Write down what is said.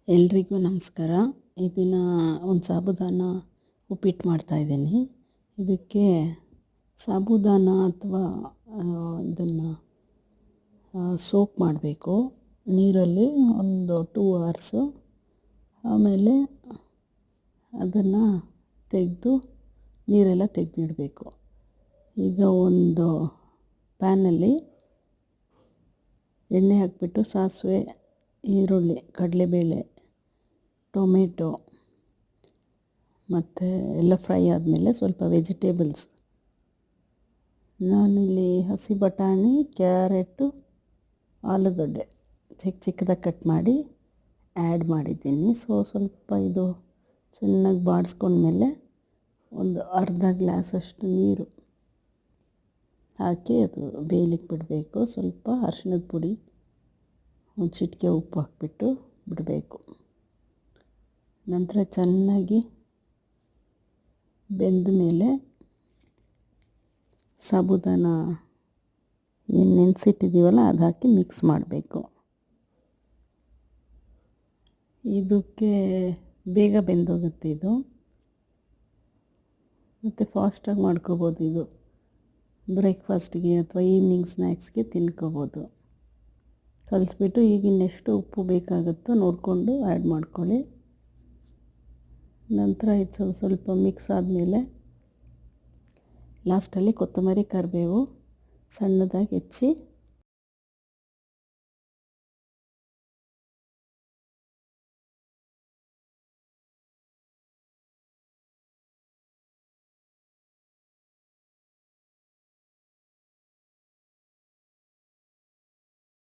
ಎಲ್ರಿಗೂ ನಮಸ್ಕಾರ. ಈ ದಿನ ಒಂದು ಸಾಬುದಾನ ಉಪ್ಪಿಟ್ಟು ಮಾಡ್ತಾಯಿದ್ದೀನಿ. ಇದಕ್ಕೆ ಸಾಬುದಾನ ಅಥವಾ ಇದನ್ನು ಸೋಕ್ ಮಾಡಬೇಕು ನೀರಲ್ಲಿ ಒಂದು 2 ಅವರ್ಸು. ಆಮೇಲೆ ಅದನ್ನು ತೆಗೆದು ನೀರೆಲ್ಲ ತೆಗೆದಿಡಬೇಕು. ಈಗ ಒಂದು ಪ್ಯಾನಲ್ಲಿ ಎಣ್ಣೆ ಹಾಕಿಬಿಟ್ಟು ಸಾಸಿವೆ, ಈರುಳ್ಳಿ, ಕಡಲೆಬೇಳೆ, ಟೊಮೆಟೊ ಮತ್ತು ಎಲ್ಲ ಫ್ರೈ ಆದಮೇಲೆ ಸ್ವಲ್ಪ ವೆಜಿಟೇಬಲ್ಸ್, ನಾನಿಲ್ಲಿ ಹಸಿ ಬಟಾಣಿ, ಕ್ಯಾರೆಟು, ಆಲೂಗಡ್ಡೆ ಚಿಕ್ಕದಾಗಿ ಕಟ್ ಮಾಡಿ ಆ್ಯಡ್ ಮಾಡಿದ್ದೀನಿ. ಸ್ವಲ್ಪ ಇದು ಚೆನ್ನಾಗಿ ಬಾಡಿಸ್ಕೊಂಡ್ಮೇಲೆ ಒಂದು ಅರ್ಧ ಗ್ಲಾಸಷ್ಟು ನೀರು ಹಾಕಿ ಅದು ಬೇಯಲಿಕ್ಕೆ ಬಿಡಬೇಕು. ಸ್ವಲ್ಪ ಅರಿಶಿಣದ ಪುಡಿ, ಒಂದು ಚಿಟಿಕೆ ಉಪ್ಪು ಹಾಕಿಬಿಟ್ಟು ಬಿಡಬೇಕು. ನಂತರ ಚೆನ್ನಾಗಿ ಬೆಂದ ಮೇಲೆ ಸಾಬುದಾನ ಏನು ನೆನೆಸಿಟ್ಟಿದ್ದೀವಲ್ಲ ಅದು ಹಾಕಿ ಮಿಕ್ಸ್ ಮಾಡಬೇಕು. ಇದಕ್ಕೆ ಬೇಗ ಬೆಂದೋಗುತ್ತೆ ಇದು, ಮತ್ತು ಫಾಸ್ಟಾಗಿ ಮಾಡ್ಕೋಬೋದು. ಇದು ಬ್ರೇಕ್ಫಾಸ್ಟ್ಗೆ ಅಥವಾ ಈವ್ನಿಂಗ್ ಸ್ನ್ಯಾಕ್ಸ್ಗೆ ತಿನ್ಕೋಬೋದು. ಕಲಿಸ್ಬಿಟ್ಟು ಈಗ ಇನ್ನೆಷ್ಟು ಉಪ್ಪು ಬೇಕಾಗುತ್ತೋ ನೋಡಿಕೊಂಡು ಆ್ಯಡ್ ಮಾಡ್ಕೊಳ್ಳಿ. ನಂತರ ಇದು ಸ್ವಲ್ಪ ಮಿಕ್ಸ್ ಆದಮೇಲೆ ಲಾಸ್ಟಲ್ಲಿ ಕೊತ್ತಂಬರಿ, ಕರಿಬೇವು ಸಣ್ಣದಾಗಿ ಹೆಚ್ಚಿ